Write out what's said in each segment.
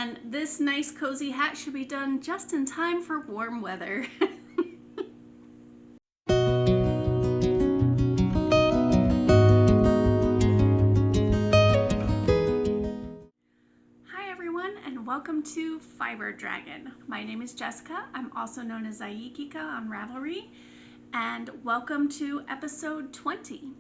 And this nice cozy hat should be done just in time for warm weather. Hi everyone, and welcome to Fiber Dragon. My name is Jessica. I'm also known as Isolda on Ravelry, and welcome to episode 20.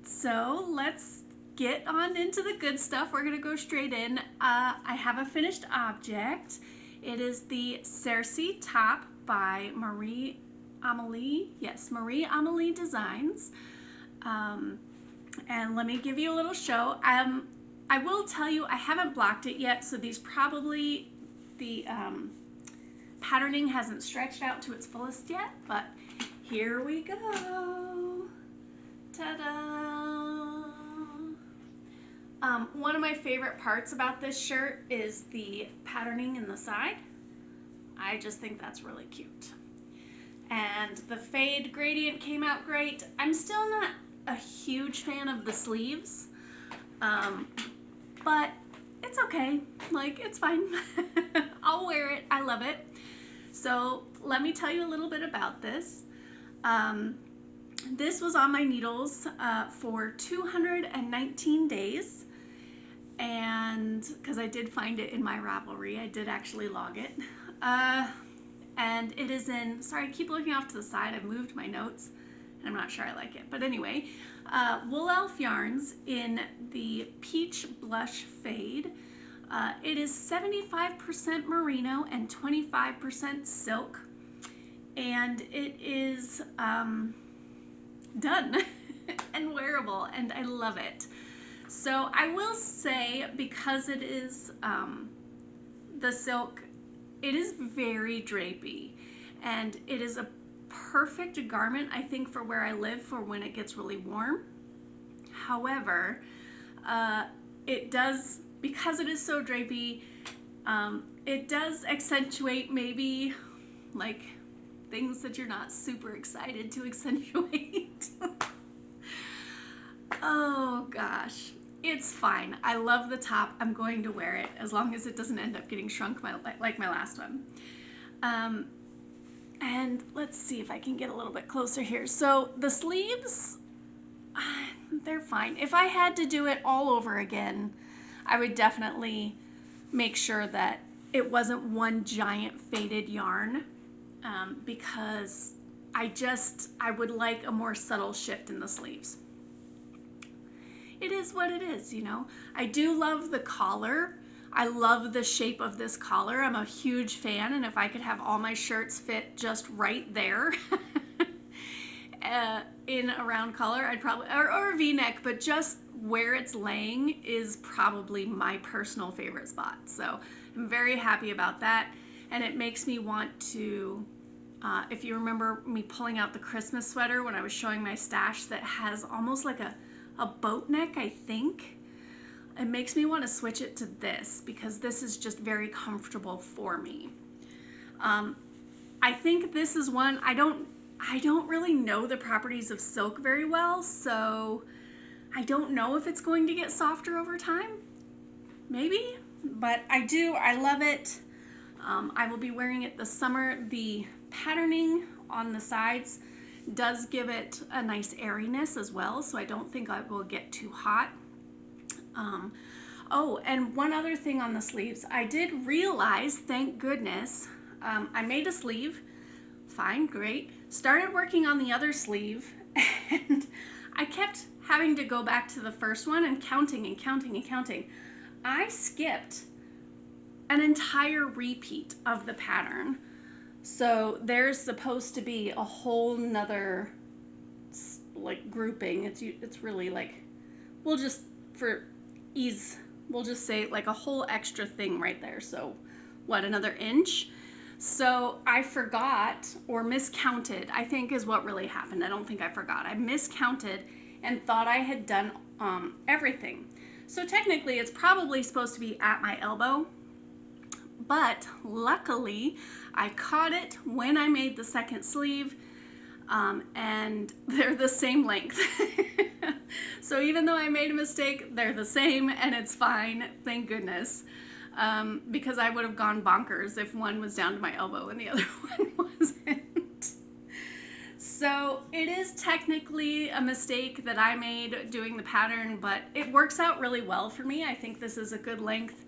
So let's get on into the good stuff. We're gonna go straight in. I have a finished object. It is the Cercis top by Amelie. Yes, Amelie Designs. And let me give you a little show. I will tell you, I haven't blocked it yet, so the patterning hasn't stretched out to its fullest yet, but here we go. Ta-da! One of my favorite parts about this shirt is the patterning in the side. I just think that's really cute. And the fade gradient came out great. I'm still not a huge fan of the sleeves, but it's okay. Like, it's fine. I'll wear it. I love it. So let me tell you a little bit about this. This was on my needles for 219 days. And because I did find it in my Ravelry, I did actually log it. And it is in, sorry, I keep looking off to the side. I've moved my notes and I'm not sure I like it. But anyway, Wollelfe yarns in the Peach Blush Fade. It is 75% merino and 25% silk. And it is done and wearable, and I love it. So I will say, because it is the silk, it is very drapey, and it is a perfect garment, I think, for where I live for when it gets really warm. However, it does, because it is so drapey, it does accentuate maybe like things that you're not super excited to accentuate. Oh gosh, it's fine. I love the top. I'm going to wear it as long as it doesn't end up getting shrunk like my last one. And let's see if I can get a little bit closer here. So the sleeves, they're fine. If I had to do it all over again, I would definitely make sure that it wasn't one giant faded yarn, because I would like a more subtle shift in the sleeves. It is what it is, you know. I do love the collar. I love the shape of this collar. I'm a huge fan, and if I could have all my shirts fit just right there in a round collar, I'd probably, or a V-neck, but just where it's laying is probably my personal favorite spot. So I'm very happy about that, and it makes me want to, if you remember me pulling out the Christmas sweater when I was showing my stash that has almost like a boat neck, I think. It makes me want to switch it to this because this is just very comfortable for me. I think this is one, I don't really know the properties of silk very well, so I don't know if it's going to get softer over time. Maybe, but I love it. I will be wearing it this summer. The patterning on the sides does give it a nice airiness as well, so I don't think I will get too hot. Oh, and one other thing on the sleeves, I did realize, thank goodness, I made a sleeve, fine, great, started working on the other sleeve, and I kept having to go back to the first one and counting and counting and counting. I skipped an entire repeat of the pattern. So there's supposed to be a whole nother like grouping. It's really like, we'll just, for ease, we'll just say like a whole extra thing right there. So what, another inch? So I forgot or miscounted, I think is what really happened. I don't think I forgot. I miscounted and thought I had done everything. So technically it's probably supposed to be at my elbow, but luckily I caught it when I made the second sleeve, and they're the same length. So even though I made a mistake, they're the same, and it's fine, thank goodness. because I would have gone bonkers if one was down to my elbow and the other one wasn't. So it is technically a mistake that I made doing the pattern, but it works out really well for me. I think this is a good length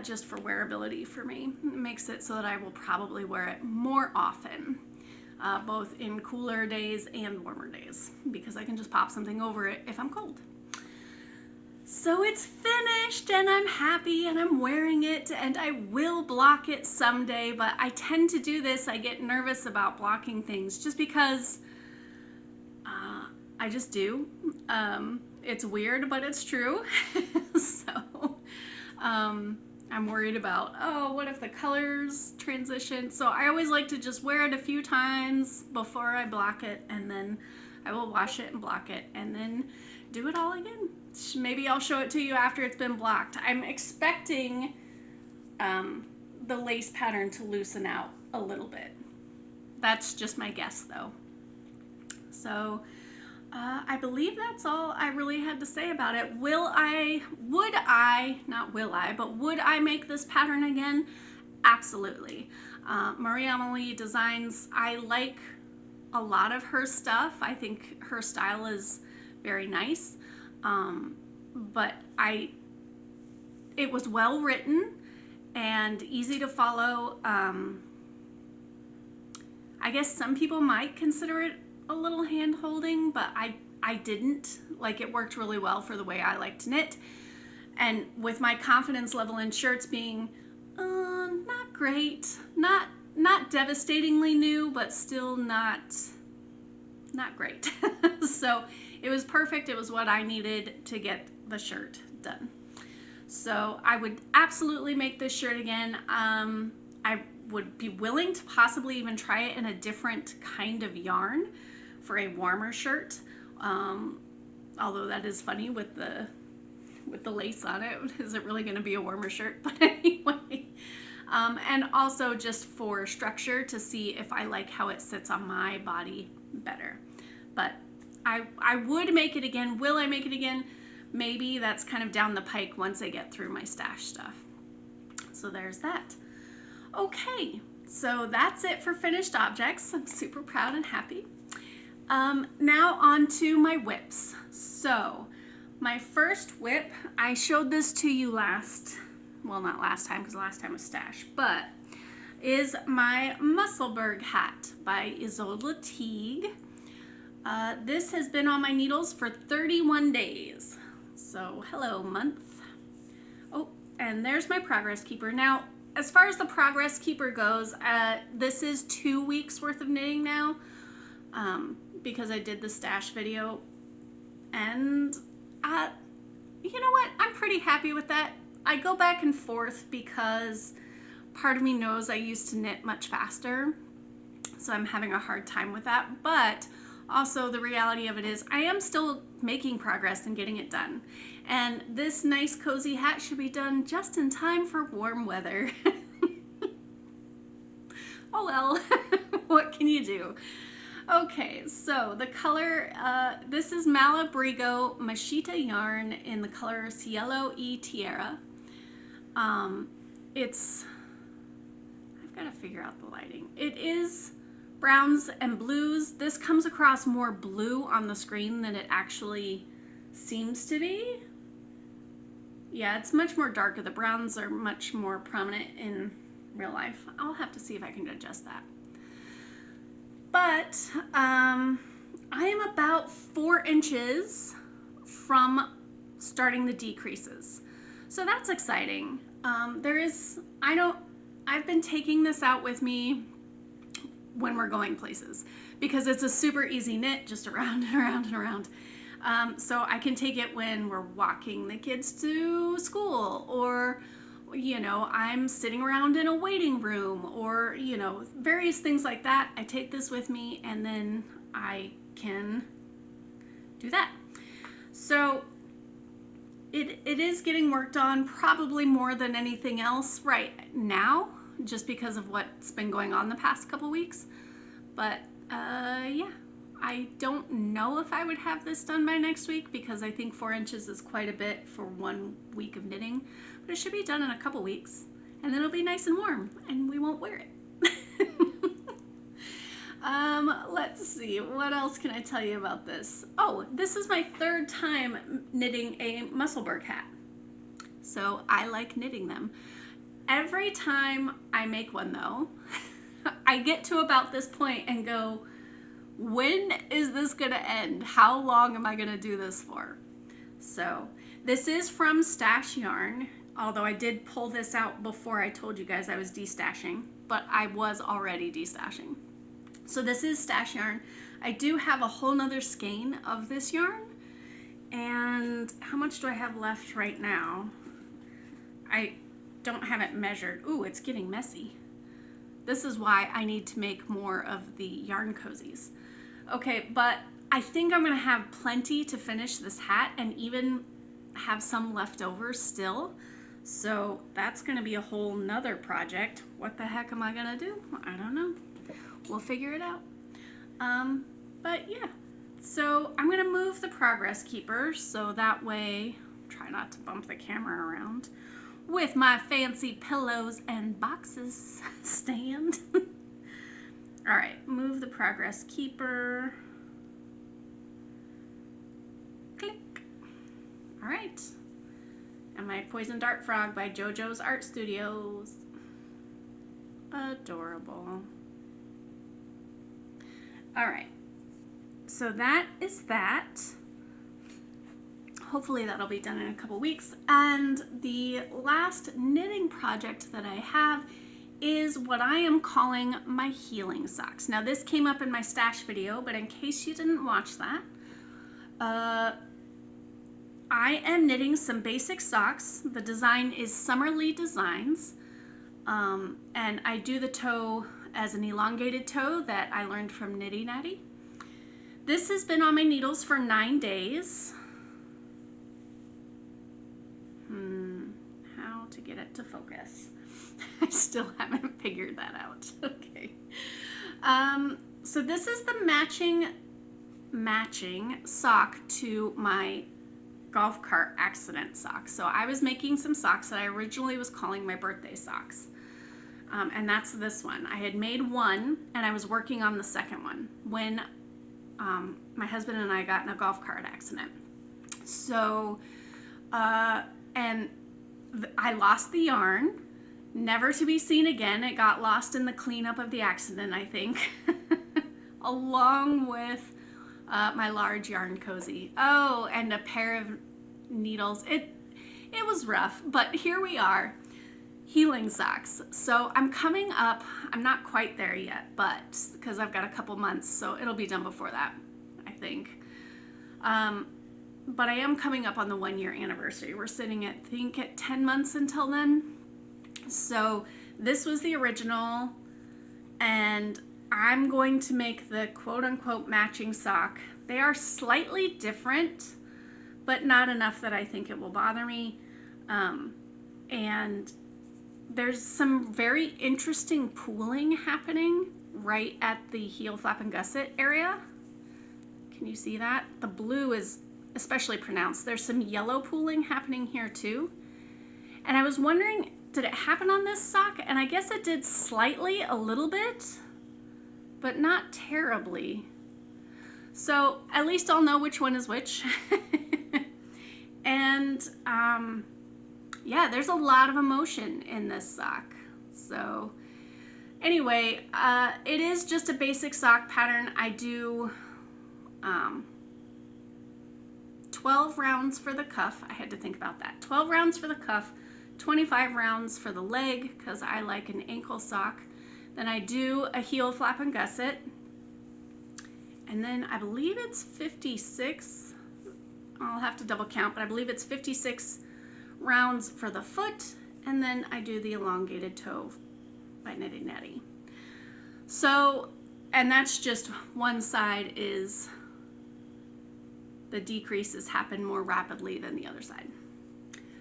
just for wearability for me. It makes it so that I will probably wear it more often, both in cooler days and warmer days, because I can just pop something over it if I'm cold. So it's finished and I'm happy and I'm wearing it, and I will block it someday, but I tend to do this. I get nervous about blocking things just because I just do. It's weird, but it's true. So I'm worried about, oh, what if the colors transition? So I always like to just wear it a few times before I block it, and then I will wash it and block it and then do it all again. Maybe I'll show it to you after it's been blocked. I'm expecting the lace pattern to loosen out a little bit. That's just my guess though. So I believe that's all I really had to say about it. Would I make this pattern again? Absolutely. Amelie designs, I like a lot of her stuff. I think her style is very nice. But it was well written and easy to follow. I guess some people might consider it a little hand holding, but I didn't. Like, it worked really well for the way I like to knit. And with my confidence level in shirts being not great, not devastatingly new, but still not great. So it was perfect. It was what I needed to get the shirt done. So I would absolutely make this shirt again. I would be willing to possibly even try it in a different kind of yarn for a warmer shirt. Although that is funny with the lace on it. Is it really going to be a warmer shirt? But anyway. And also just for structure to see if I like how it sits on my body better. But I would make it again. Will I make it again? Maybe. That's kind of down the pike once I get through my stash stuff. So there's that. Okay, so that's it for finished objects. I'm super proud and happy. Now on to my whips. So my first whip, I showed this to you well, not last time because last time was stash, but is my Musselburgh hat by Isolda Teague. This has been on my needles for 31 days. So hello, month. Oh, and there's my progress keeper. Now, as far as the progress keeper goes, this is 2 weeks worth of knitting now, because I did the stash video, and you know what? I'm pretty happy with that. I go back and forth because part of me knows I used to knit much faster, so I'm having a hard time with that, but also the reality of it is I am still making progress and getting it done. And this nice cozy hat should be done just in time for warm weather. Oh well, what can you do? Okay, so the color, this is Malabrigo Mechita yarn in the color Cielo y Tierra. I've got to figure out the lighting. It is browns and blues. This comes across more blue on the screen than it actually seems to be. Yeah, it's much more darker. The browns are much more prominent in real life. I'll have to see if I can adjust that. But I am about 4 inches from starting the decreases. So that's exciting. I've been taking this out with me when we're going places because it's a super easy knit, just around and around and around. So I can take it when we're walking the kids to school, or, you know, I'm sitting around in a waiting room, or, you know, various things like that. I take this with me and then I can do that. So it is getting worked on probably more than anything else right now, just because of what's been going on the past couple weeks. But yeah, I don't know if I would have this done by next week because I think 4 inches is quite a bit for 1 week of knitting, but it should be done in a couple weeks, and then it'll be nice and warm and we won't wear it. Let's see, what else can I tell you about this? Oh, this is my 3rd time knitting a Musselburgh hat. So I like knitting them. Every time I make one though, I get to about this point and go, when is this gonna end? How long am I gonna do this for? So this is from Stash Yarn, although I did pull this out before I told you guys I was destashing, but I was already destashing. So this is Stash Yarn. I do have a whole nother skein of this yarn, and how much do I have left right now? I don't have it measured. Ooh, it's getting messy. This is why I need to make more of the yarn cozies. Okay, but I think I'm gonna have plenty to finish this hat and even have some left over still. So that's gonna be a whole nother project. What the heck am I gonna do? I don't know. We'll figure it out. But yeah, so I'm gonna move the progress keeper so that way, try not to bump the camera around with my fancy pillows and boxes stand. All right, move the progress keeper. Click. All right. And my Poison Dart Frog by JoJo's Art Studios. Adorable. All right. So that is that. Hopefully that'll be done in a couple weeks. And the last knitting project that I have is what I am calling my healing socks. Now this came up in my stash video, but in case you didn't watch that, I am knitting some basic socks. The design is Summerly Designs, and I do the toe as an elongated toe that I learned from Natty. This has been on my needles for 9 days. How to get it to focus. I still haven't figured that out. Okay. So this is the matching sock to my golf cart accident socks. So I was making some socks that I originally was calling my birthday socks. And that's this one. I had made one and I was working on the second one when my husband and I got in a golf cart accident. So, and I lost the yarn, never to be seen again. It got lost in the cleanup of the accident, I think, along with my large yarn cozy. Oh, and a pair of needles. It was rough, but here we are, healing socks. So I'm coming up, I'm not quite there yet, but because I've got a couple months, so it'll be done before that, I think. But I am coming up on the 1-year anniversary. We're sitting at, I think, at 10 months until then. So this was the original, and I'm going to make the quote-unquote matching sock. They are slightly different, but not enough that I think it will bother me. And there's some very interesting pooling happening right at the heel flap and gusset area. Can you see that? The blue is especially pronounced. There's some yellow pooling happening here too. And I was wondering, did it happen on this sock? And I guess it did slightly, a little bit, but not terribly. So at least I'll know which one is which. And yeah, there's a lot of emotion in this sock. So anyway, it is just a basic sock pattern. I do 12 rounds for the cuff. I had to think about that. 12 rounds for the cuff, 25 rounds for the leg, because I like an ankle sock. Then I do a heel flap and gusset. And then I believe it's 56. I'll have to double count, but I believe it's 56 rounds for the foot. And then I do the elongated toe by Knitty Natty. So, and that's just one side is the decreases happen more rapidly than the other side.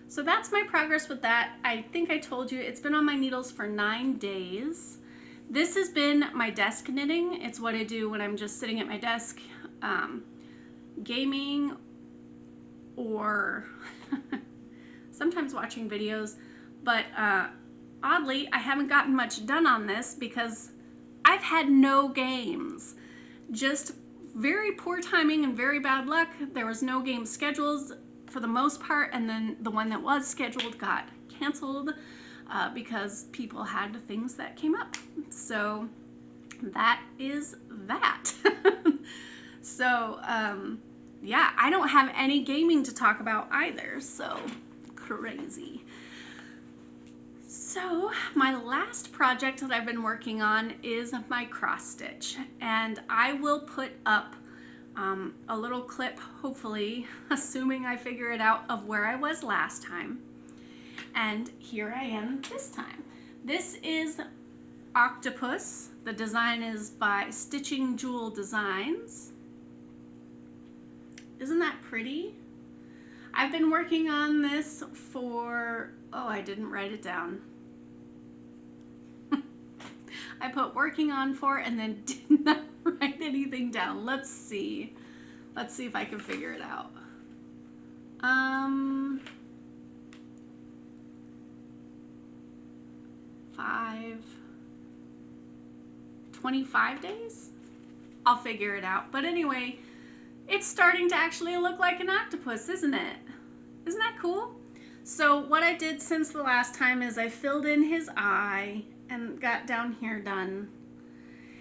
So that's my progress with that. I think I told you it's been on my needles for 9 days. This has been my desk knitting. It's what I do when I'm just sitting at my desk, gaming, or sometimes watching videos. But oddly, I haven't gotten much done on this because I've had no games. Just very poor timing and very bad luck. There was no game scheduled for the most part, and then the one that was scheduled got canceled because people had things that came up. So that is that. So yeah, I don't have any gaming to talk about either, so crazy. So my last project that I've been working on is my cross stitch, and I will put up a little clip, hopefully, assuming I figure it out, of where I was last time. And here I am this time. This is Octopus. The design is by Stitching Jewel Designs. Isn't that pretty? I've been working on this for, oh, I didn't write it down. I put working on for and then did not write anything down. Let's see. Let's see if I can figure it out. 25 days? I'll figure it out. But anyway, it's starting to actually look like an octopus, isn't it? Isn't that cool? So what I did since the last time is I filled in his eye and got down here done.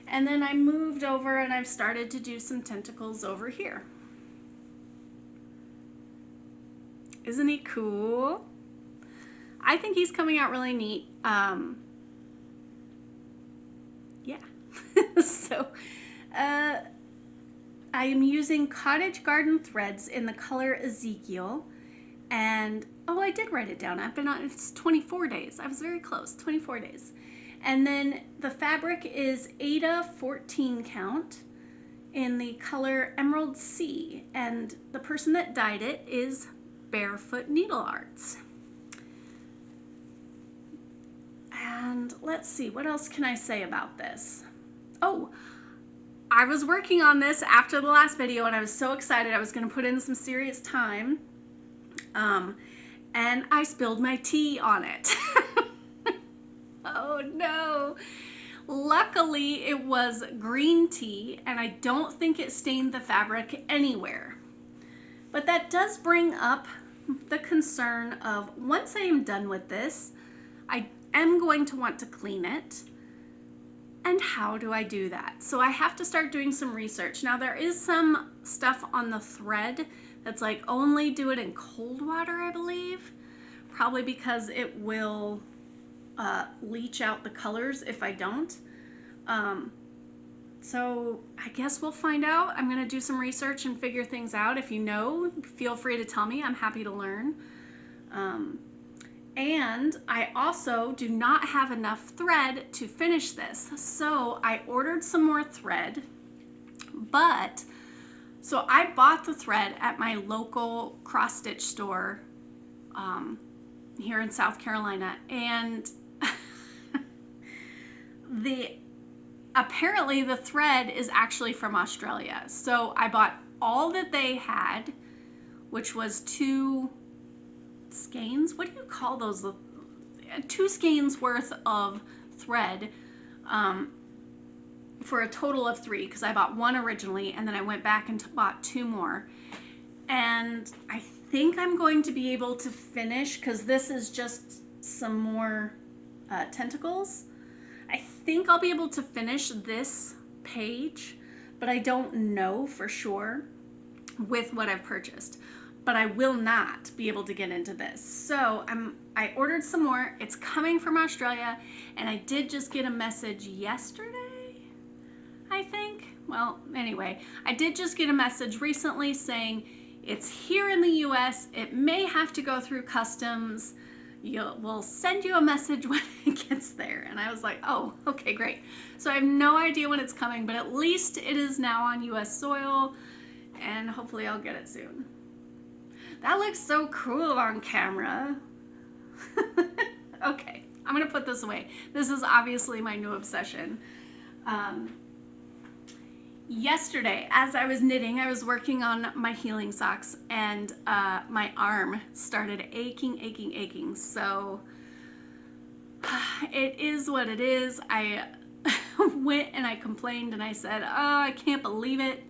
And then I moved over and I've started to do some tentacles over here. Isn't he cool? I think he's coming out really neat. Yeah. So I am using Cottage Garden Threads in the color Ezekial. And, oh, I did write it down. I've been on, it's 24 days. I was very close, 24 days. And then the fabric is Aida 14 count in the color Emerald Sea. And the person that dyed it is Barefoot Needle Arts. And let's see, what else can I say about this? Oh, I was working on this after the last video and I was so excited I was going to put in some serious time. And I spilled my tea on it. Oh no. Luckily it was green tea and I don't think it stained the fabric anywhere. But that does bring up the concern of, once I am done with this, I am going to want to clean it. And how do I do that? So I have to start doing some research. Now there is some stuff on the thread that's like only do it in cold water, I believe. Probably because it will leach out the colors if I don't. So I guess we'll find out. I'm going to do some research and figure things out. If you know, feel free to tell me. I'm happy to learn. And I also do not have enough thread to finish this. So I ordered some more thread, but so I bought the thread at my local cross stitch store here in South Carolina, and apparently the thread is actually from Australia. So I bought all that they had, which was 2 skeins. What do you call those? 2 skeins worth of thread for a total of 3, because I bought 1 originally and then I went back and bought 2 more. And I think I'm going to be able to finish, because this is just some more tentacles. I think I'll be able to finish this page, but I don't know for sure with what I've purchased. But I will not be able to get into this. So I ordered some more. It's coming from Australia, and I did just get a message yesterday, I think. Well, anyway, I did just get a message recently saying it's here in the US. It may have to go through customs. We'll send you a message when it gets there. And I was like, oh, okay, great. So I have no idea when it's coming, but at least it is now on US soil, and hopefully I'll get it soon. That looks so cool on camera. Okay, I'm gonna put this away. This is obviously my new obsession. Yesterday, as I was knitting, I was working on my healing socks, and my arm started aching. So it is what it is. I went and I complained and I said, oh, I can't believe it.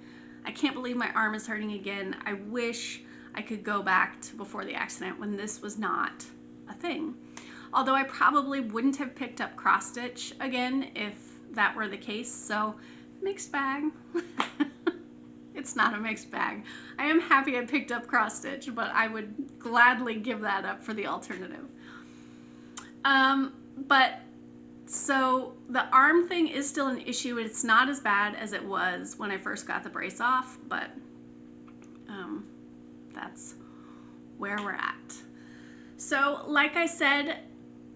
I can't believe my arm is hurting again. I wish I could go back to before the accident when this was not a thing. Although I probably wouldn't have picked up cross stitch again if that were the case. So mixed bag. It's not a mixed bag. I am happy I picked up cross stitch, but I would gladly give that up for the alternative. But so the arm thing is still an issue. It's not as bad as it was when I first got the brace off, but that's where we're at. So like I said,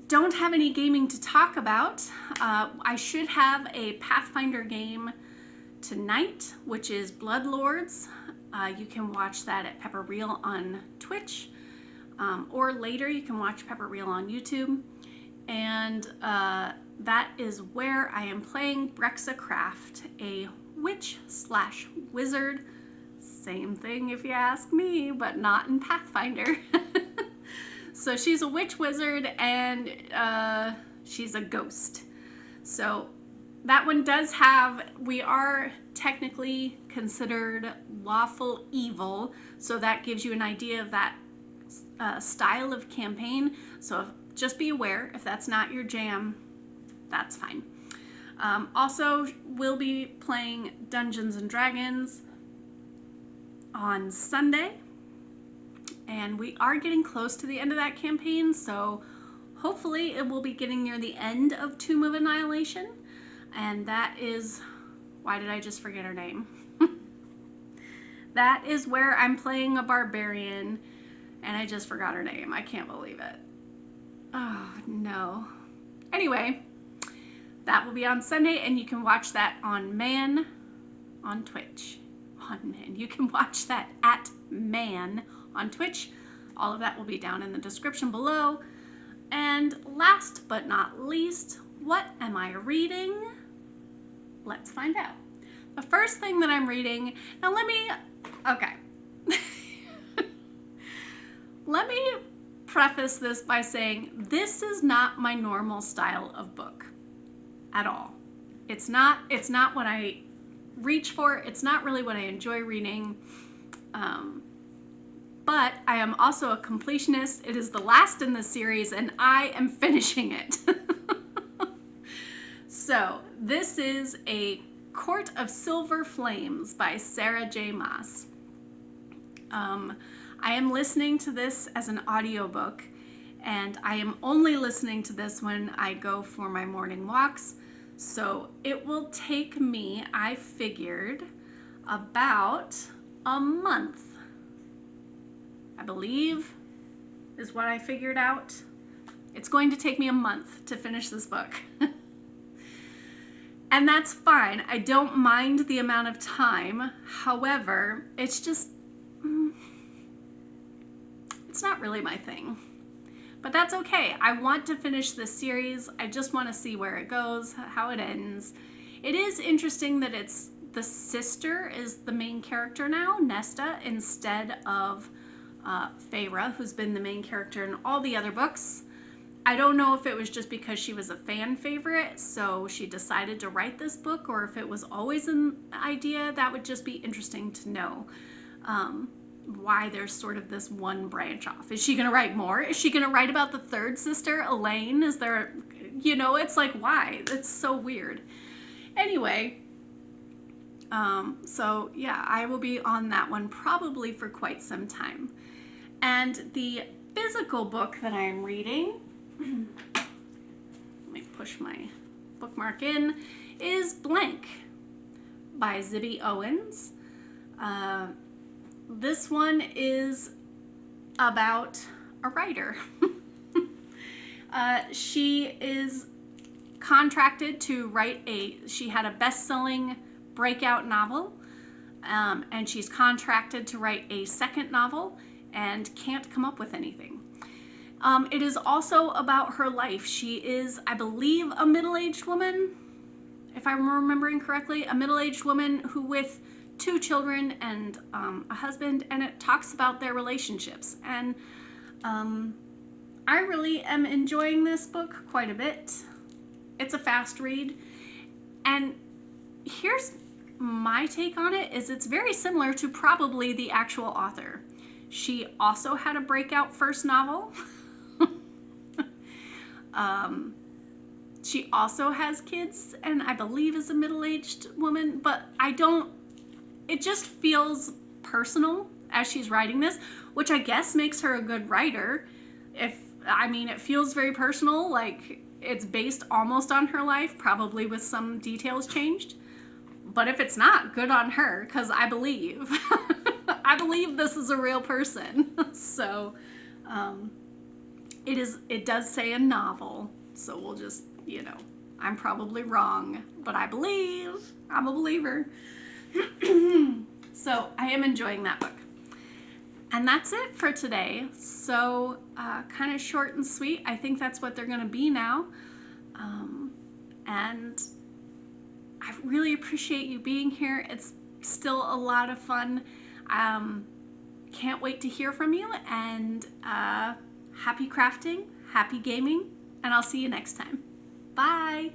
don't have any gaming to talk about. I should have a Pathfinder game tonight, which is Bloodlords. You can watch that at Pepper Reel on Twitch, or later you can watch Pepper Reel on YouTube. And that is where I am playing Brexa Craft, a witch/wizard. Same thing if you ask me, but not in Pathfinder. So she's a witch wizard, and she's a ghost. So that one does have, we are technically considered lawful evil, so that gives you an idea of that style of campaign. So just be aware, if that's not your jam, that's fine. Also, we'll be playing Dungeons and Dragons on Sunday, and we are getting close to the end of that campaign, so hopefully it will be getting near the end of Tomb of Annihilation, and that is, why did I just forget her name? That is where I'm playing a barbarian, and I just forgot her name. I can't believe it. Oh, no. Anyway, that will be on Sunday, and you can watch that on Man on Twitch. You can watch that at Man on Twitch. All of that will be down in the description below. And last but not least, what am I reading? Let's find out. The first thing that I'm reading, now okay. Let me preface this by saying this is not my normal style of book at all. It's not what I reach for. It's not really what I enjoy reading. But I am also a completionist. It is the last in the series, and I am finishing it. So this is A Court of Silver Flames by Sarah J. Maas. I am listening to this as an audiobook, and I am only listening to this when I go for my morning walks. So it will take me, I figured, about a month, I believe, is what I figured out. It's going to take me a month to finish this book. And that's fine. I don't mind the amount of time. However, it's just, it's not really my thing. But that's okay. I want to finish this series. I just want to see where it goes, how it ends. It is interesting that it's the sister is the main character now, Nesta, instead of Feyre, who's been the main character in all the other books. I don't know if it was just because she was a fan favorite, so she decided to write this book, or if it was always an idea. That would just be interesting to know. Why there's sort of this one branch off. Is she going to write more? Is she going to write about the third sister, Elaine? Is there, it's like, why? It's so weird. Anyway, so yeah, I will be on that one probably for quite some time. And the physical book that I am reading, let me push my bookmark in, is Blank by Zibby Owens. This one is about a writer. She is contracted to write she had a best-selling breakout novel, and she's contracted to write a second novel and can't come up with anything. It is also about her life. She is, I believe, a middle-aged woman, if I'm remembering correctly, a middle-aged woman who with 2 children and a husband, and it talks about their relationships. And I really am enjoying this book quite a bit. It's a fast read, and here's my take on it, is it's very similar to probably the actual author. She also had a breakout first novel. She also has kids, and I believe is a middle-aged woman, but it just feels personal as she's writing this, which I guess makes her a good writer. It feels very personal, like it's based almost on her life, probably with some details changed. But if it's not, good on her, because I believe. I believe this is a real person. So, it does say a novel, so we'll just, I'm probably wrong, but I believe. I'm a believer. So I am enjoying that book. And that's it for today. So kind of short and sweet. I think that's what they're going to be now. And I really appreciate you being here. It's still a lot of fun. Can't wait to hear from you. And happy crafting, happy gaming, and I'll see you next time. Bye.